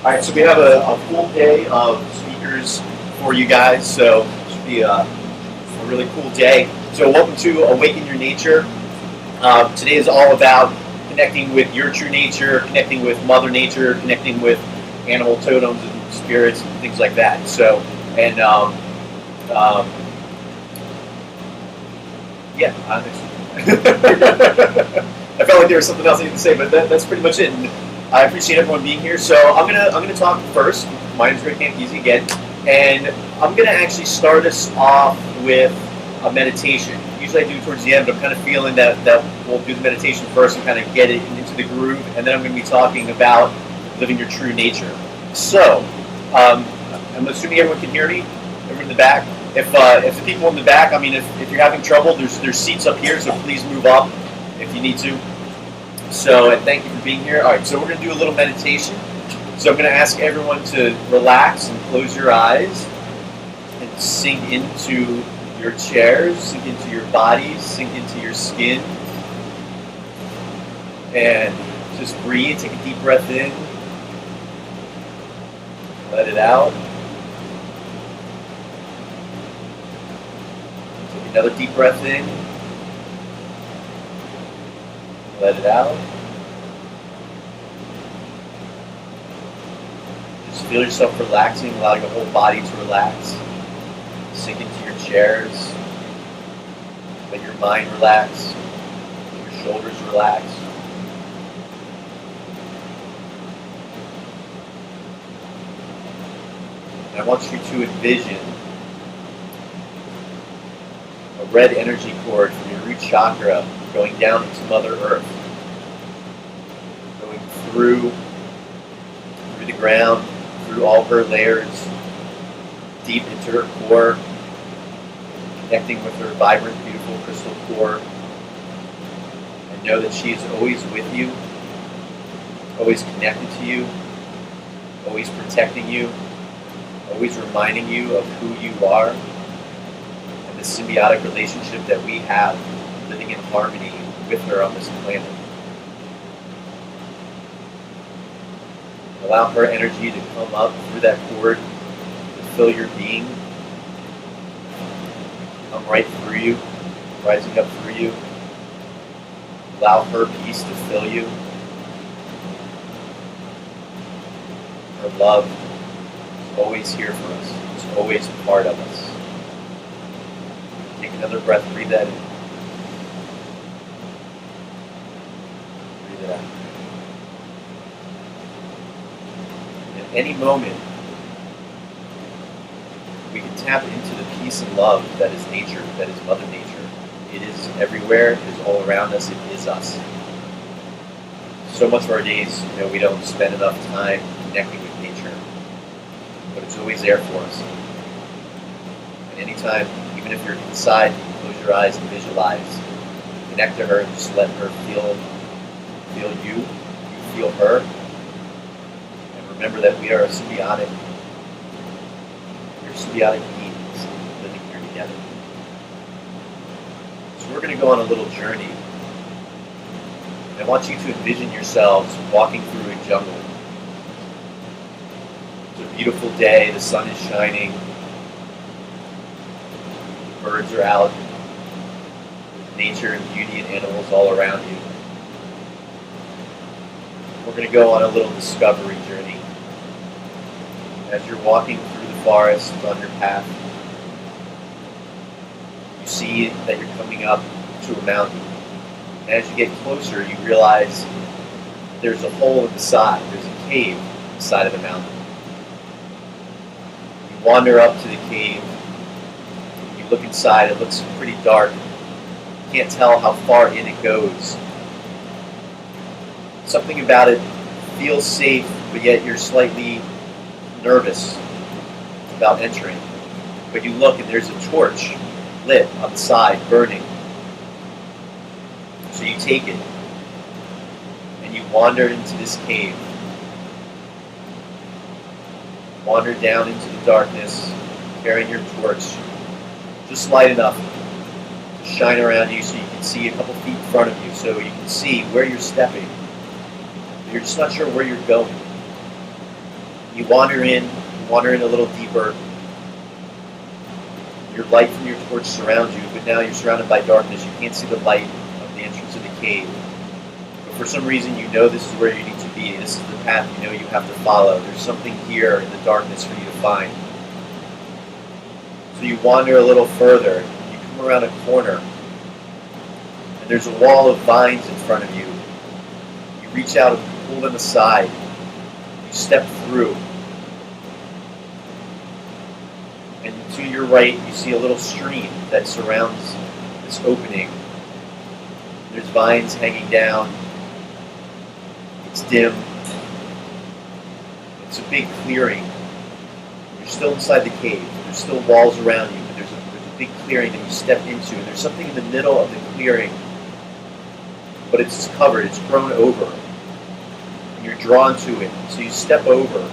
All right, so we have a full day of speakers for you guys, so it should be a really cool day. So welcome to Awaken Your Nature. Today is all about connecting with your true nature, connecting with Mother Nature, connecting with animal totems and spirits and things like that. So, and yeah, I felt like there was something else I needed to say, but that's pretty much it. And I appreciate everyone being here. So I'm gonna talk first. My name's Campisi again, and I'm gonna actually start us off with a meditation. Usually I do it towards the end, but I'm kind of feeling that we'll do the meditation first and kind of get it into the groove, and then I'm going to be talking about living your true nature. So I'm assuming everyone can hear me. Everyone in the back. If the people in the back, I mean, if you're having trouble, there's seats up here, so please move up if you need to. So, and thank you for being here. All right, so we're going to do a little meditation. So I'm going to ask everyone to relax and close your eyes and sink into your chairs, sink into your bodies, sink into your skin. And just breathe, take a deep breath in. Let it out. Take another deep breath in. Let it out. Just feel yourself relaxing, allow your whole body to relax. Sink into your chairs. Let your mind relax. Let your shoulders relax. And I want you to envision a red energy cord from your root chakra going down into Mother Earth, going through the ground, through all her layers, deep into her core, connecting with her vibrant, beautiful crystal core. And know that she is always with you, always connected to you, always protecting you, always reminding you of who you are, and the symbiotic relationship that we have living in harmony with her on this planet. Allow her energy to come up through that cord, to fill your being, come right through you, rising up through you. Allow her peace to fill you. Her love is always here for us. It's always a part of us. Take another breath, breathe that in. Breathe it out. At any moment, we can tap into the peace and love that is nature, that is Mother Nature. It is everywhere, it is all around us, it is us. So much of our days, we don't spend enough time connecting with nature, but it's always there for us. And anytime, even if you're inside, you can close your eyes and visualize, connect to her and just let her feel you, you feel her. And remember that we are symbiotic beings living here together. So we're going to go on a little journey. And I want you to envision yourselves walking through a jungle. It's a beautiful day, the sun is shining, birds are out, with nature and beauty and animals all around you. We're going to go on a little discovery journey. As you're walking through the forest on your path, you see that you're coming up to a mountain. And as you get closer, you realize there's a hole in the side. There's a cave in the side of the mountain. You wander up to the cave. You look inside. It looks pretty dark. You can't tell how far in it goes. Something about it feels safe, but yet you're slightly nervous about entering. But you look and there's a torch lit on the side, burning. So you take it and you wander into this cave. Wander down into the darkness, carrying your torch, just light enough to shine around you so you can see a couple feet in front of you, so you can see where you're stepping. You're just not sure where you're going. You wander in a little deeper. Your light from your torch surrounds you, but now you're surrounded by darkness. You can't see the light of the entrance of the cave. But for some reason, you know this is where you need to be. This is the path you know you have to follow. There's something here in the darkness for you to find. So you wander a little further. You come around a corner, and there's a wall of vines in front of you. You reach out and pull them aside. You step through. And to your right, you see a little stream that surrounds this opening. There's vines hanging down. It's dim. It's a big clearing. You're still inside the cave. There's still walls around you, but there's a big clearing that you step into. And there's something in the middle of the clearing, but it's covered. It's grown over. And you're drawn to it. So you step over,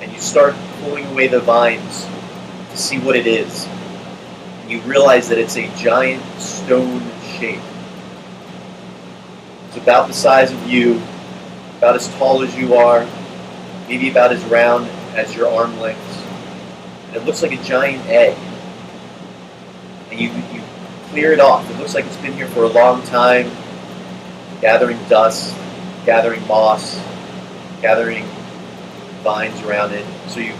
and you start pulling away the vines to see what it is. And you realize that it's a giant stone shape. It's about the size of you, about as tall as you are, maybe about as round as your arm lengths. And it looks like a giant egg. And you clear it off. It looks like it's been here for a long time, gathering dust, gathering moss, gathering vines around it. So you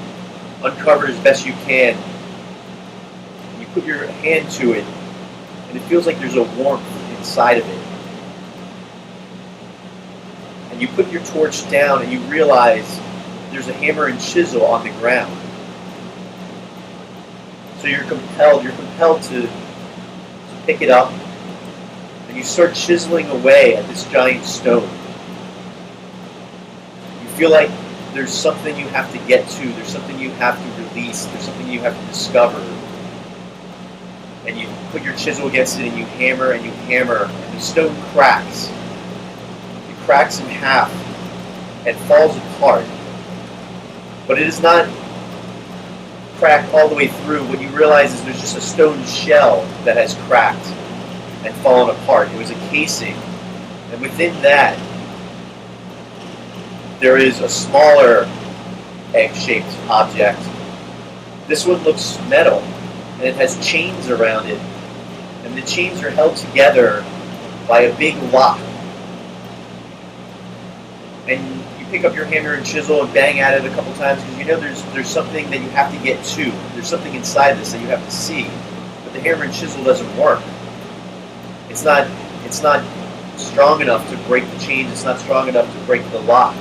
uncover as best you can. You put your hand to it, and it feels like there's a warmth inside of it. And you put your torch down, and you realize there's a hammer and chisel on the ground. So you're compelled to pick it up, and you start chiseling away at this giant stone. You feel like there's something you have to get to, there's something you have to release, there's something you have to discover. And you put your chisel against it, and you hammer, and the stone cracks. It cracks in half and falls apart. But it is not cracked all the way through. What you realize is there's just a stone shell that has cracked and fallen apart. It was a casing. And within that, there is a smaller egg-shaped object. This one looks metal, and it has chains around it. And the chains are held together by a big lock. And you pick up your hammer and chisel and bang at it a couple times because you know there's something that you have to get to. There's something inside this that you have to see. But the hammer and chisel doesn't work. It's not strong enough to break the chains. It's not strong enough to break the lock.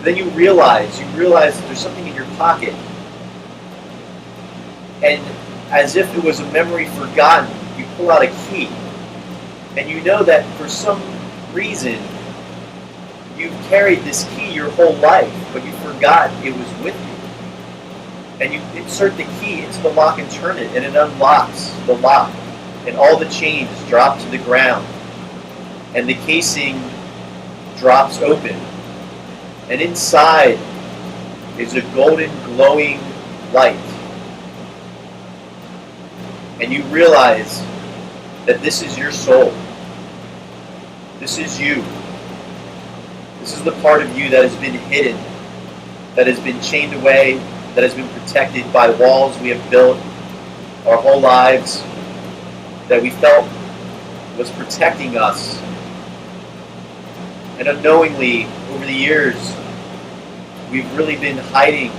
Then you realize that there's something in your pocket. And as if it was a memory forgotten, you pull out a key. And you know that for some reason, you've carried this key your whole life, but you forgot it was with you. And you insert the key into the lock and turn it, and it unlocks the lock. And all the chains drop to the ground. And the casing drops open. And inside is a golden glowing light. And you realize that this is your soul. This is you. This is the part of you that has been hidden, that has been chained away, that has been protected by walls we have built our whole lives, that we felt was protecting us. And unknowingly, over the years, we've really been hiding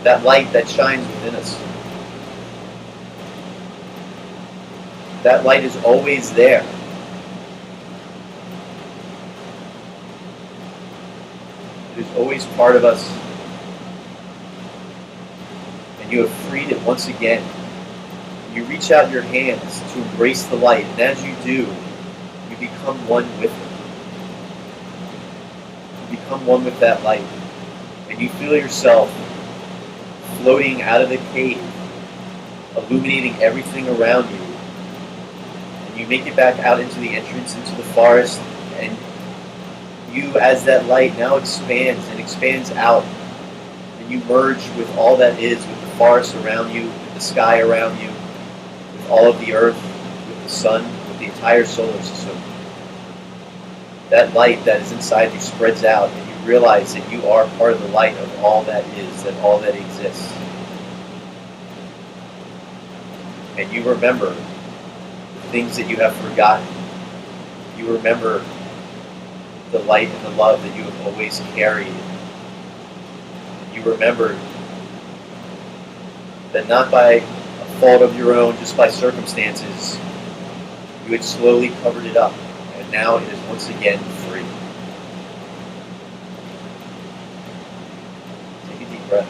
that light that shines within us. That light is always there. It is always part of us. And you have freed it once again. You reach out your hands to embrace the light, and as you do, you become one with it. You become one with that light, and you feel yourself floating out of the cave, illuminating everything around you. And you make it back out into the entrance, into the forest, and you, as that light, now expands and expands out, and you merge with all that is, with the forest around you, with the sky around you, with all of the earth, with the sun, with the entire solar system. That light that is inside you spreads out, and you realize that you are part of the light of all that is, that all that exists. And you remember the things that you have forgotten. You remember the light and the love that you have always carried. You remember that not by a fault of your own, just by circumstances, you had slowly covered it up, and now it is once again free. Take a deep breath.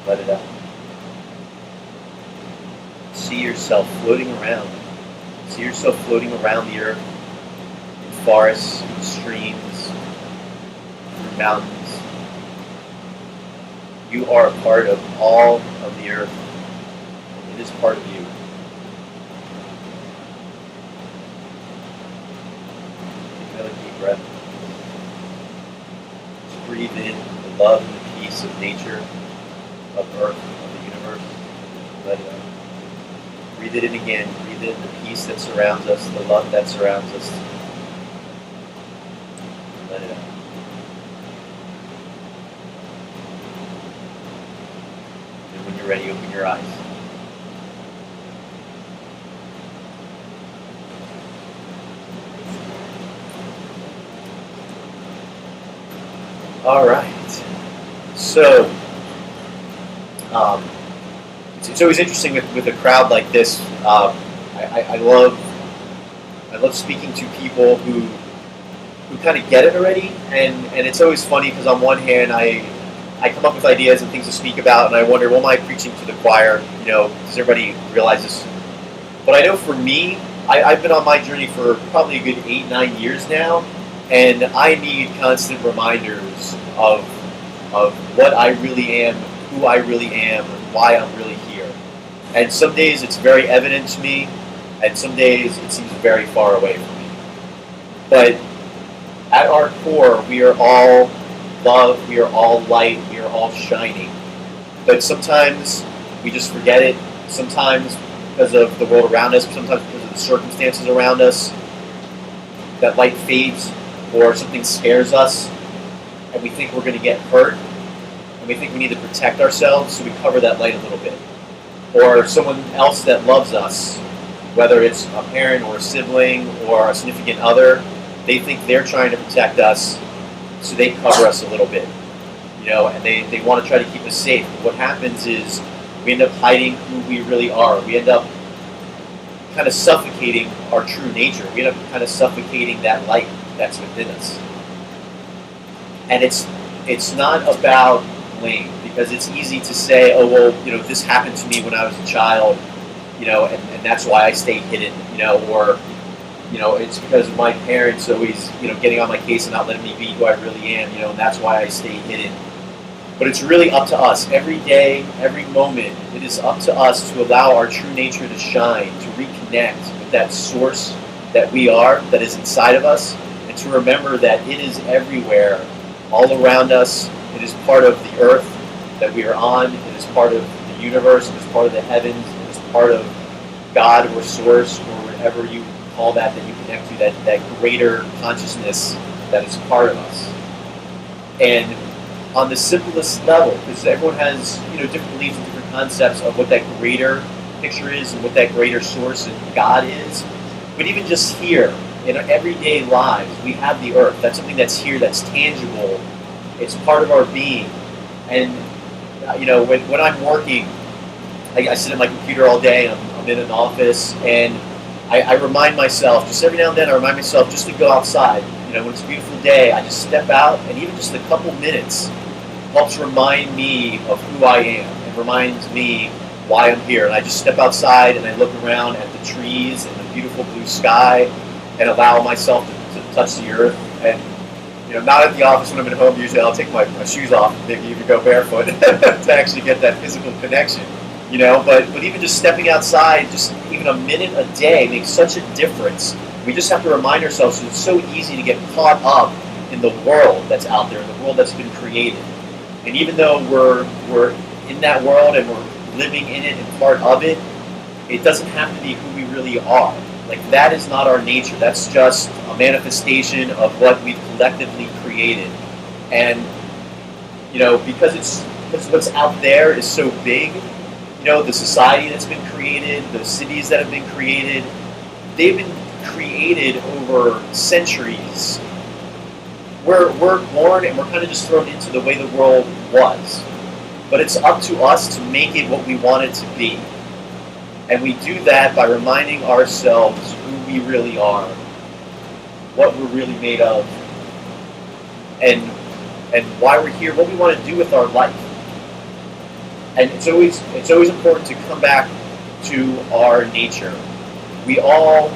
Let it out. See yourself floating around. See yourself floating around the earth, in forests, in streams, through mountains. You are a part of all of the earth. It is part of you. Take another deep breath. Just breathe in the love and the peace of nature, of earth, of the universe. Let it out. Breathe it in again. Breathe in the peace that surrounds us, the love that surrounds us. Let it out. And when you're ready, open your eyes. All right. So, it's always interesting with a crowd like this. I love speaking to people who kind of get it already, and it's always funny because on one hand I come up with ideas and things to speak about, and I wonder, well, am I preaching to the choir? Does everybody realize this? But I know for me, I've been on my journey for probably a good 8-9 years now, and I need constant reminders of what I really am, who I really am, and why I'm really here. And some days it's very evident to me, and some days it seems very far away from me. But at our core, we are all love, we are all light, we are all shining. But sometimes we just forget it, sometimes because of the world around us, sometimes because of the circumstances around us, that light fades, or something scares us, and we think we're going to get hurt, and we think we need to protect ourselves, so we cover that light a little bit. Or someone else that loves us, whether it's a parent or a sibling or a significant other, they think they're trying to protect us, so they cover us a little bit, and they want to try to keep us safe. But what happens is we end up hiding who we really are. We end up kind of suffocating our true nature. We end up kind of suffocating that light that's within us. And it's not about blame, because it's easy to say, oh, well, this happened to me when I was a child, and that's why I stay hidden, or, it's because of my parents always, getting on my case and not letting me be who I really am, and that's why I stay hidden. But it's really up to us. Every day, every moment, it is up to us to allow our true nature to shine, to reconnect with that source that we are, that is inside of us, and to remember that it is everywhere, all around us. It is part of the earth that we are on. It is part of the universe. It is part of the heavens. It is part of God or source, or whatever you call that you connect to, that greater consciousness that is part of us. And on the simplest level, because everyone has different beliefs and different concepts of what that greater picture is and what that greater source and God is. But even just here, in our everyday lives, we have the earth. That's something that's here, that's tangible. It's part of our being. And when I'm working, I sit at my computer all day, and I'm in an office, and I remind myself, just every now and then, I remind myself just to go outside. When it's a beautiful day, I just step out, and even just a couple minutes helps remind me of who I am, and reminds me why I'm here. And I just step outside, and I look around at the trees and the beautiful blue sky, and allow myself to touch the earth. And not at the office when I'm at home. Usually I'll take my shoes off, maybe even go barefoot to actually get that physical connection. But even just stepping outside, just even a minute a day makes such a difference. We just have to remind ourselves, it's so easy to get caught up in the world that's out there, in the world that's been created. And even though we're in that world and we're living in it and part of it, it doesn't have to be who we really are. Like, that is not our nature. That's just a manifestation of what we've collectively created. And, because what's out there is so big, the society that's been created, the cities that have been created, they've been created over centuries. We're born and we're kind of just thrown into the way the world was. But it's up to us to make it what we want it to be. And we do that by reminding ourselves who we really are, what we're really made of, and why we're here, what we want to do with our life. And it's always important to come back to our nature. We all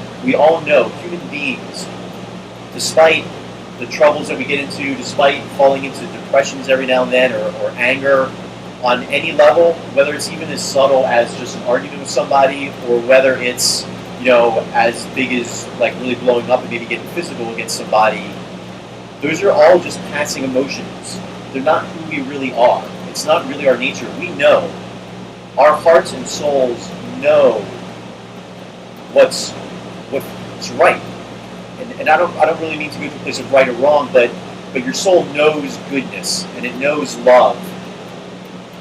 know, human beings, despite the troubles that we get into, despite falling into depressions every now and then, or anger on any level, whether it's even as subtle as just an argument with somebody, or whether it's, as big as like really blowing up and maybe getting physical against somebody, those are all just passing emotions. They're not who we really are. It's not really our nature. We know. Our hearts and souls know what's right. And I don't really mean to go to a place of right or wrong, but your soul knows goodness and it knows love.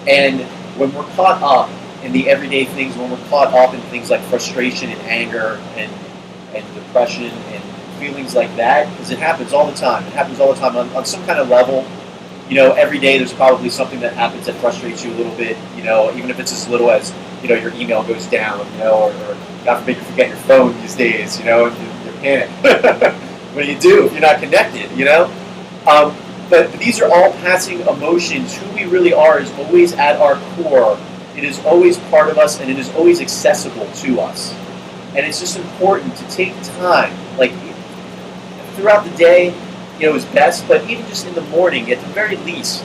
And when we're caught up in the everyday things, when we're caught up in things like frustration and anger and depression and feelings like that, because it happens all the time. It happens all the time on some kind of level. Every day there's probably something that happens that frustrates you a little bit, even if it's as little as, your email goes down, or God forbid you forget your phone these days, and you panic. What do you do if you're not connected, But these are all passing emotions. Who we really are is always at our core. It is always part of us, and it is always accessible to us. And it's just important to take time, like throughout the day, is best, but even just in the morning, at the very least,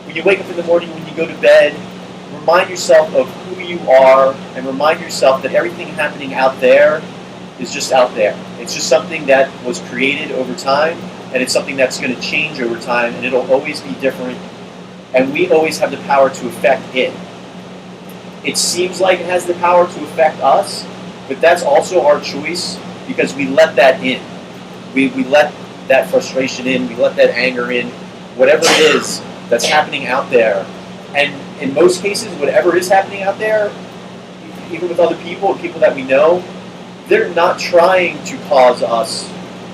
when you wake up in the morning, when you go to bed, remind yourself of who you are, and remind yourself that everything happening out there is just out there. It's just something that was created over time, and it's something that's going to change over time, and it'll always be different, and we always have the power to affect it. It seems like it has the power to affect us, but that's also our choice, because we let that in. We let that frustration in, we let that anger in, whatever it is that's happening out there. And in most cases, whatever is happening out there, even with other people and people that we know, they're not trying to cause us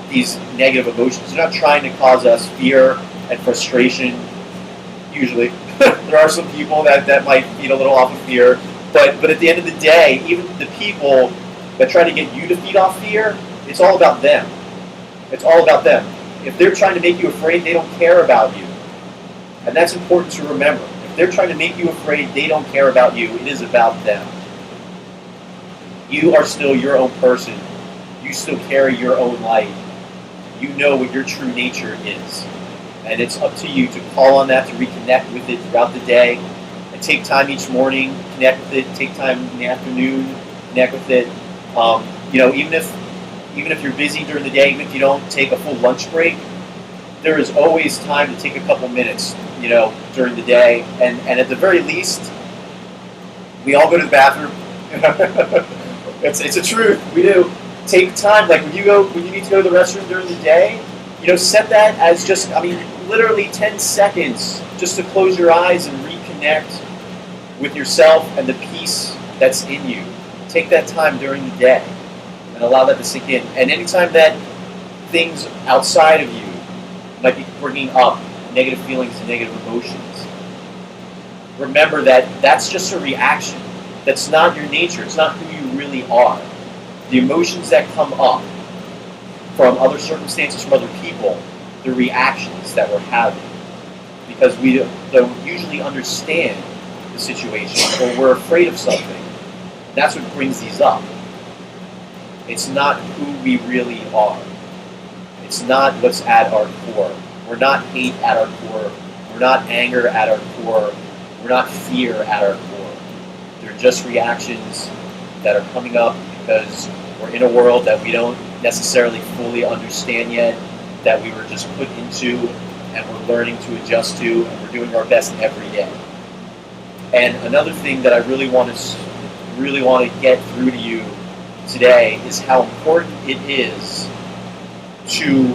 these negative emotions. They're not trying to cause us fear and frustration, usually. There are some people that might feed a little off of fear, but at the end of the day, even the people that try to get you to feed off fear, it's all about them. It's all about them. If they're trying to make you afraid, they don't care about you. And that's important to remember. If they're trying to make you afraid, they don't care about you. It is about them. You are still your own person. You still carry your own light. You know what your true nature is. And it's up to you to call on that, to reconnect with it throughout the day, and take time each morning, connect with it, take time in the afternoon, connect with it. Even if you're busy during the day, even if you don't take a full lunch break, there is always time to take a couple minutes, during the day. And at the very least, we all go to the bathroom. It's a truth. We do. Take time. Like when you need to go to the restroom during the day, set that as just, literally 10 seconds just to close your eyes and reconnect with yourself and the peace that's in you. Take that time during the day and allow that to sink in. And anytime that things outside of you might be bringing up negative feelings and negative emotions, remember that that's just a reaction. That's not your nature. It's not who you really are. The emotions that come up from other circumstances, from other people, the reactions that we're having, because we don't usually understand the situation, or we're afraid of something. That's what brings these up. It's not who we really are. It's not what's at our core. We're not hate at our core. We're not anger at our core. We're not fear at our core. They're just reactions that are coming up because we're in a world that we don't necessarily fully understand yet, that we were just put into, and we're learning to adjust to, and we're doing our best every day. And another thing that I really want to get through to you today is how important it is to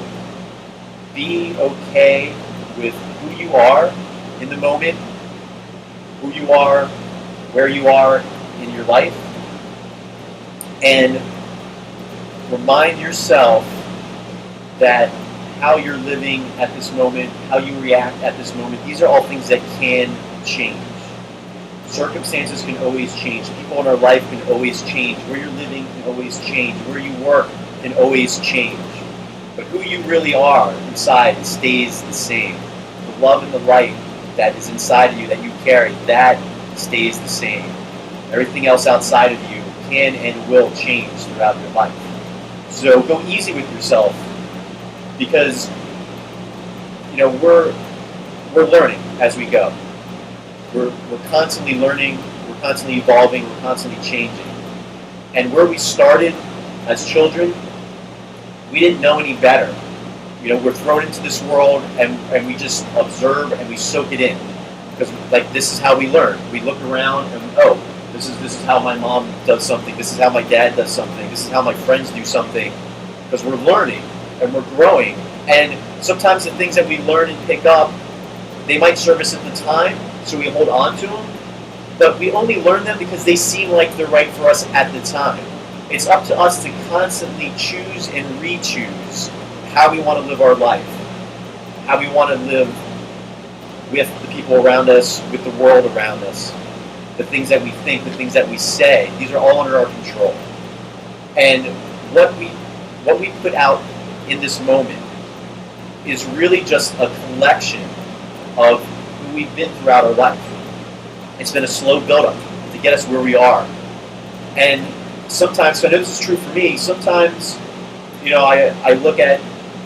be okay with who you are in the moment, who you are, where you are in your life, and remind yourself that how you're living at this moment, how you react at this moment, these are all things that can change. Circumstances can always change. People in our life can always change. Where you're living can always change. Where you work can always change. But who you really are inside stays the same. The love and the light that is inside of you, that you carry, that stays the same. Everything else outside of you can and will change throughout your life. So go easy with yourself, because we're learning as we go. We're constantly learning, we're constantly evolving, we're constantly changing. And where we started as children, we didn't know any better. We're thrown into this world and we just observe and we soak it in. Because this is how we learn. We look around and this is how my mom does something, this is how my dad does something, this is how my friends do something. Because we're learning and we're growing. And sometimes the things that we learn and pick up, they might serve us at the time, so we hold on to them, but we only learn them because they seem like they're right for us at the time. It's up to us to constantly choose and re-choose how we want to live our life, how we want to live with the people around us, with the world around us, the things that we think, the things that we say. These are all under our control. And what we put out in this moment is really just a collection of who we've been throughout our life. It's been a slow build-up to get us where we are. And sometimes, I know this is true for me, sometimes, I look at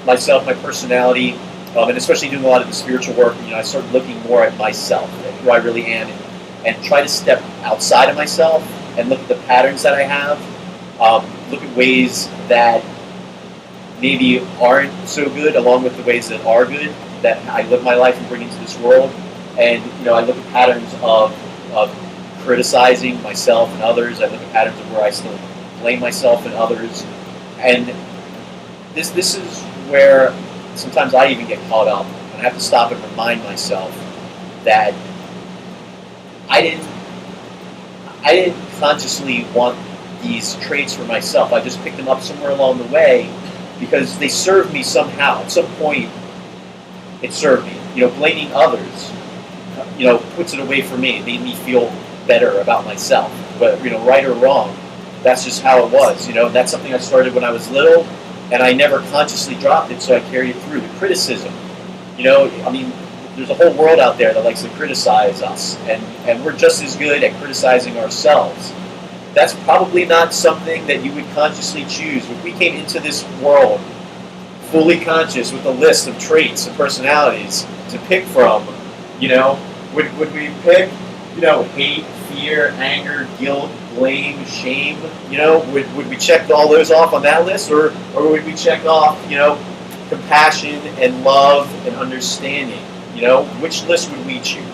myself, my personality, and especially doing a lot of the spiritual work, I start looking more at myself, at who I really am, and try to step outside of myself and look at the patterns that I have, look at ways that maybe aren't so good along with the ways that are good, that I live my life and bring into this world. And I look at patterns of criticizing myself and others. I look at patterns of where I still blame myself and others. And this is where sometimes I even get caught up, and I have to stop and remind myself that I didn't consciously want these traits for myself. I just picked them up somewhere along the way because they served me somehow. At some point, it served me. Blaming others, puts it away for me. It made me feel better about myself. But, right or wrong, that's just how it was. That's something I started when I was little, and I never consciously dropped it, so I carried it through. The criticism, there's a whole world out there that likes to criticize us, and we're just as good at criticizing ourselves. That's probably not something that you would consciously choose. If we came into this world fully conscious with a list of traits and personalities to pick from, would we pick, hate, fear, anger, guilt, blame, shame? Would we check all those off on that list, or would we check off, compassion and love and understanding? Which list would we choose?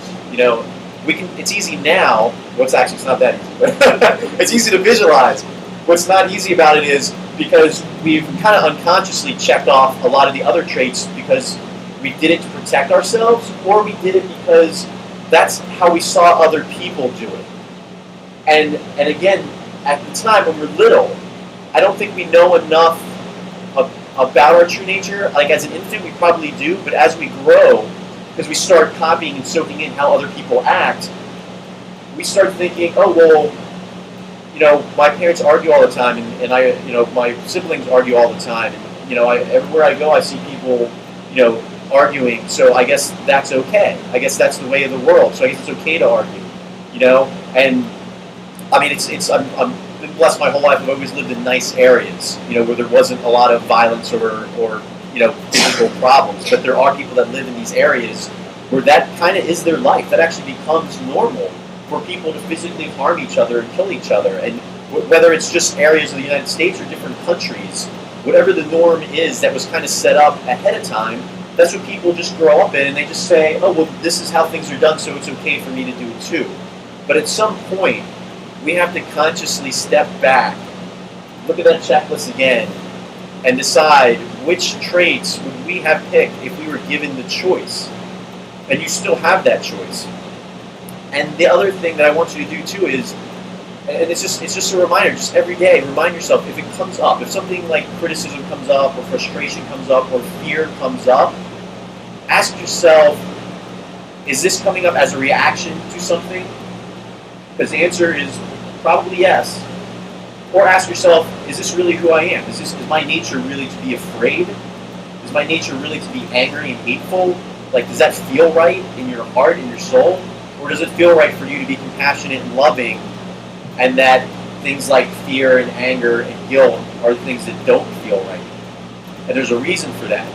It's easy now. It's not that easy, but it's easy to visualize. What's not easy about it is because we've kind of unconsciously checked off a lot of the other traits because we did it to protect ourselves, or we did it because that's how we saw other people do it. And again, at the time when we're little, I don't think we know enough about our true nature. Like as an infant, we probably do, but as we grow, because we start copying and soaking in how other people act, we start thinking, oh, well, my parents argue all the time, and my siblings argue all the time, and, everywhere I go, I see people, arguing, so I guess that's okay. I guess that's the way of the world, so I guess it's okay to argue, and, I'm been blessed my whole life. I've always lived in nice areas, where there wasn't a lot of violence or physical problems. But there are people that live in these areas where that kind of is their life. That actually becomes normal for people to physically harm each other and kill each other. And whether it's just areas of the United States or different countries, whatever the norm is that was kind of set up ahead of time, that's what people just grow up in, and they just say, oh, well, this is how things are done, so it's okay for me to do it too. But at some point, we have to consciously step back look at that checklist again and decide which traits would we have picked if we were given the choice. And you still have that choice. And the other thing that I want you to do too is, and it's just a reminder, just every day, remind yourself, if it comes up, if something like criticism comes up, or frustration comes up, or fear comes up, ask yourself, is this coming up as a reaction to something? Because the answer is probably yes. Or ask yourself, is this really who I am? Is my nature really to be afraid? Is my nature really to be angry and hateful? Like, does that feel right in your heart, in your soul? Or does it feel right for you to be compassionate and loving, and that things like fear and anger and guilt are the things that don't feel right? And there's a reason for that.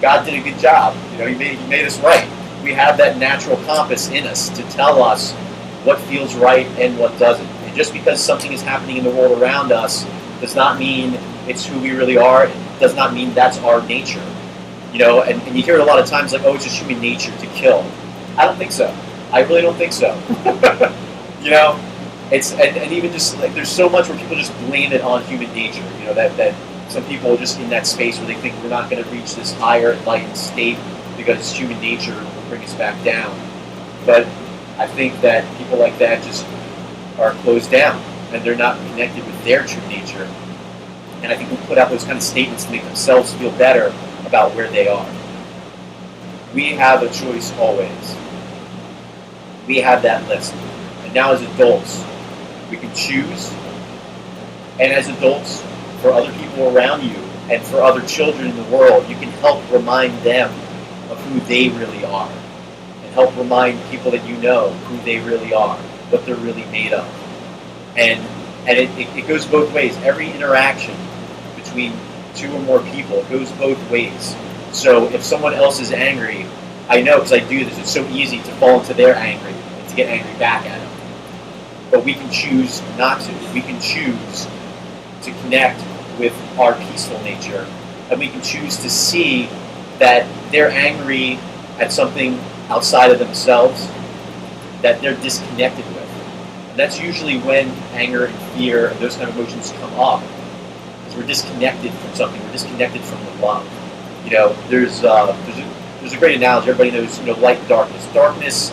God did a good job. He made us right. We have that natural compass in us to tell us what feels right and what doesn't. And just because something is happening in the world around us does not mean it's who we really are. It does not mean that's our nature. And you hear it a lot of times, like, oh, it's just human nature to kill. I don't think so. I really don't think so. It's and even just like there's so much where people just blame it on human nature. That some people are just in that space where they think we're not going to reach this higher enlightened state because human nature will bring us back down. But I think that people like that just are closed down and they're not connected with their true nature. And I think we put out those kind of statements to make themselves feel better about where they are. We have a choice always. We have that list. And now as adults, we can choose. And as adults, for other people around you and for other children in the world, you can help remind them of who they really are. And help remind people that you know who they really are, what they're really made of. And it goes both ways. Every interaction between two or more people goes both ways. So if someone else is angry, I know because I do this, it's so easy to fall into their anger and to get angry back at them. But we can choose not to. We can choose to connect with our peaceful nature, and we can choose to see that they're angry at something outside of themselves that they're disconnected with. And that's usually when anger and fear and those kind of emotions come up, because we're disconnected from something. We're disconnected from the love. There's a great analogy. Everybody knows, light and darkness. Darkness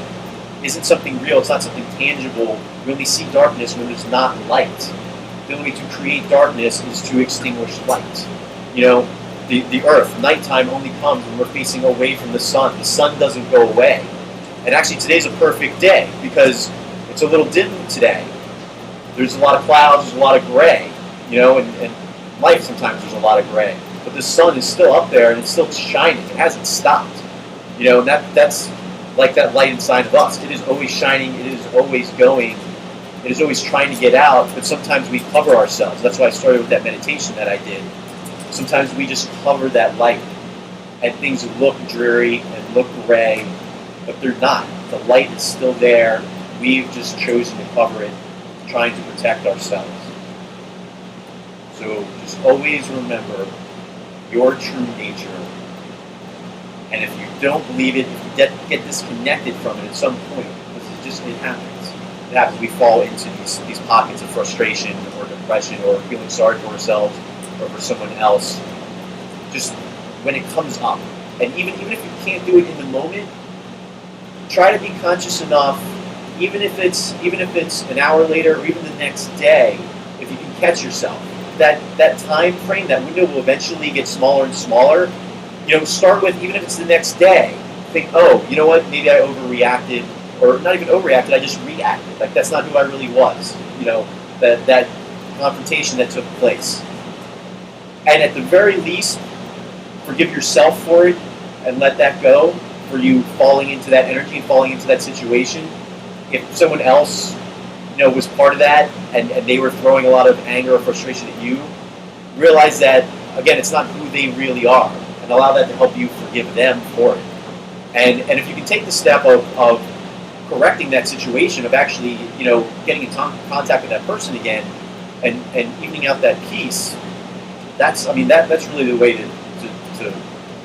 isn't something real. It's not something tangible. We only see darkness when there's not light. The only way to create darkness is to extinguish light. The earth, nighttime only comes when we're facing away from the sun. The sun doesn't go away. And actually today's a perfect day because it's a little dim today. There's a lot of clouds, there's a lot of gray, and life sometimes there's a lot of gray. But the sun is still up there and it's still shining. It hasn't stopped. And that's like that light inside of us. It is always shining, it is always going. It is always trying to get out, but sometimes we cover ourselves. That's why I started with that meditation that I did. Sometimes we just cover that light, and things look dreary and look gray, but they're not. The light is still there. We've just chosen to cover it, trying to protect ourselves. So just always remember your true nature. And if you don't believe it, if you get disconnected from it at some point, because it happens. It happens. We fall into these pockets of frustration or depression or feeling sorry for ourselves or for someone else. Just when it comes up, and even if you can't do it in the moment, try to be conscious enough. Even if it's an hour later or even the next day, if you can catch yourself, that time frame, that window will eventually get smaller and smaller. Start with, even if it's the next day, think, oh, you know what? Maybe I overreacted. Or not even overreacted, I just reacted. Like, that's not who I really was. That confrontation that took place. And at the very least, forgive yourself for it and let that go, for you falling into that energy and falling into that situation. If someone else, was part of that and they were throwing a lot of anger or frustration at you, realize that, again, it's not who they really are. And allow that to help you forgive them for it. And if you can take the step of correcting that situation, of actually, getting in contact with that person again, and evening out that peace, that's really the way to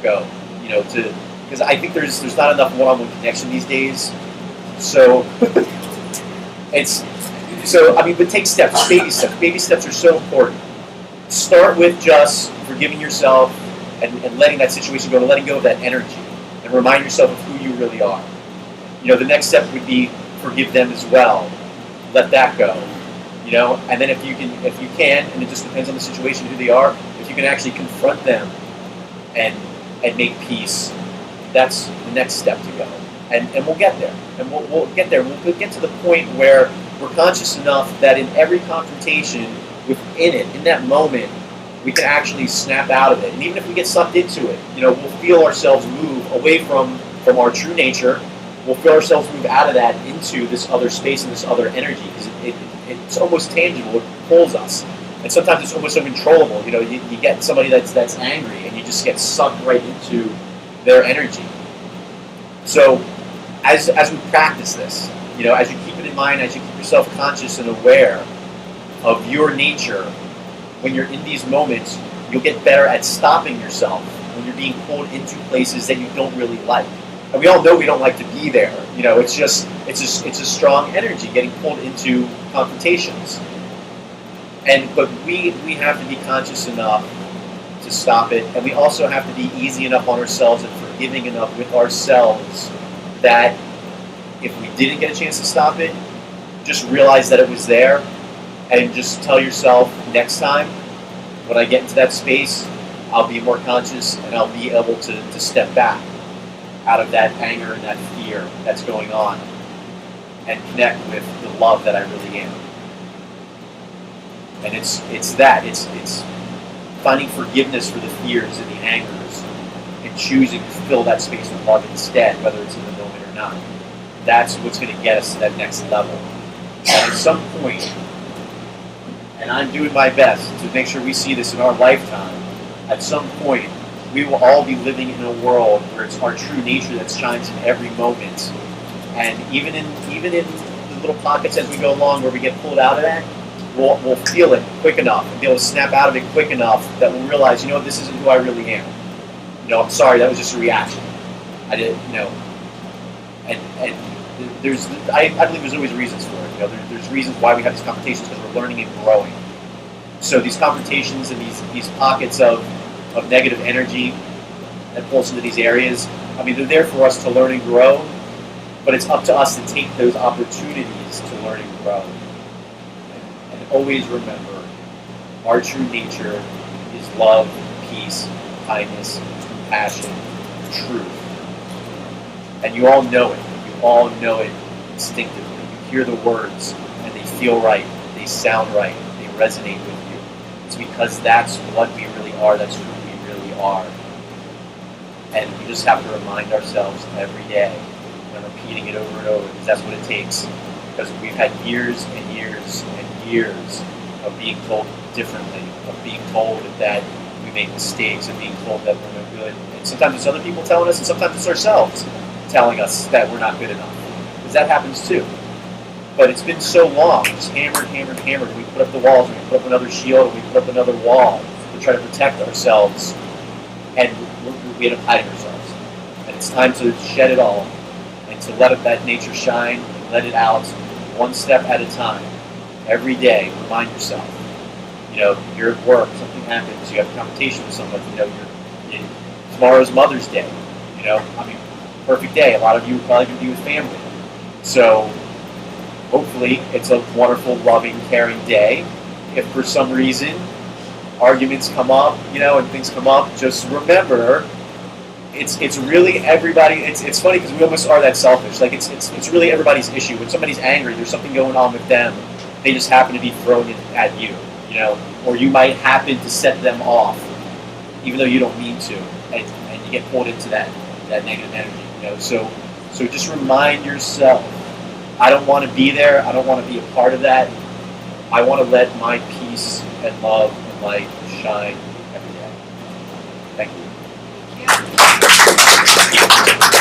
go. Because I think there's not enough one-on-one connection these days. So but take steps, baby steps. Baby steps are so important. start with just forgiving yourself and letting that situation go, and letting go of that energy, and remind yourself of who you really are. The next step would be forgive them as well. Let that go. And then if you can, and it just depends on the situation, who they are, if you can actually confront them and make peace, that's the next step to go. And we'll get there. And we'll get there. We'll get to the point where we're conscious enough that in every confrontation, within it, in that moment, we can actually snap out of it. And even if we get sucked into it, we'll feel ourselves move away from our true nature. We'll feel ourselves move out of that into this other space and this other energy, because it's almost tangible. It pulls us. And sometimes it's almost uncontrollable. You get somebody that's angry, and you just get sucked right into their energy. So as we practice this, as you keep it in mind, as you keep yourself conscious and aware of your nature, when you're in these moments, you'll get better at stopping yourself when you're being pulled into places that you don't really like. And we all know we don't like to be there. It's a strong energy getting pulled into confrontations. But we have to be conscious enough to stop it, and we also have to be easy enough on ourselves and forgiving enough with ourselves that if we didn't get a chance to stop it, just realize that it was there, and just tell yourself, next time when I get into that space, I'll be more conscious, and I'll be able to step back out of that anger and that fear that's going on, and connect with the love that I really am. And it's finding forgiveness for the fears and the angers, and choosing to fill that space with love instead, whether it's in the moment or not. That's what's going to get us to that next level. And at some point, and I'm doing my best to make sure we see this in our lifetime, at some point, we will all be living in a world where it's our true nature that shines in every moment. And even in the little pockets as we go along where we get pulled out of that, we'll feel it quick enough and be able to snap out of it quick enough that we'll realize, this isn't who I really am. I'm sorry, that was just a reaction. I did, and I believe there's always reasons for it. There's reasons why we have these confrontations, because we're learning and growing. So these confrontations and these pockets of negative energy that pulls into these areas, they're there for us to learn and grow, but it's up to us to take those opportunities to learn and grow. And always remember, our true nature is love, peace, kindness, compassion, truth. And you all know it. You all know it instinctively. You hear the words, and they feel right. They sound right. They resonate with you. It's because that's what we really are. That's who we really are. And we just have to remind ourselves every day, and repeating it over and over, because that's what it takes. Because we've had years and years and years of being told differently, of being told that we make mistakes, of being told that we're no good. And sometimes it's other people telling us, and sometimes it's ourselves telling us that we're not good enough. Because that happens too. But it's been so long, just hammered, hammered, hammered. And we put up the walls, and we put up another shield, and we put up another wall to try to protect ourselves. And we end up hiding ourselves. And it's time to shed it all and to let that nature shine and let it out one step at a time. Every day, remind yourself. You're at work, something happens, you have a conversation with someone, tomorrow's Mother's Day. Perfect day. A lot of you are probably going to be with family. So hopefully it's a wonderful, loving, caring day. If for some reason arguments come up, and things come up, just remember, it's really everybody. It's funny because we almost are that selfish. Like it's really everybody's issue. When somebody's angry, there's something going on with them. They just happen to be throwing it at you, or you might happen to set them off, even though you don't mean to, and you get pulled into that negative energy. So just remind yourself, I don't want to be there. I don't want to be a part of that. I want to let my peace and love and light shine every day. Thank you. Thank you.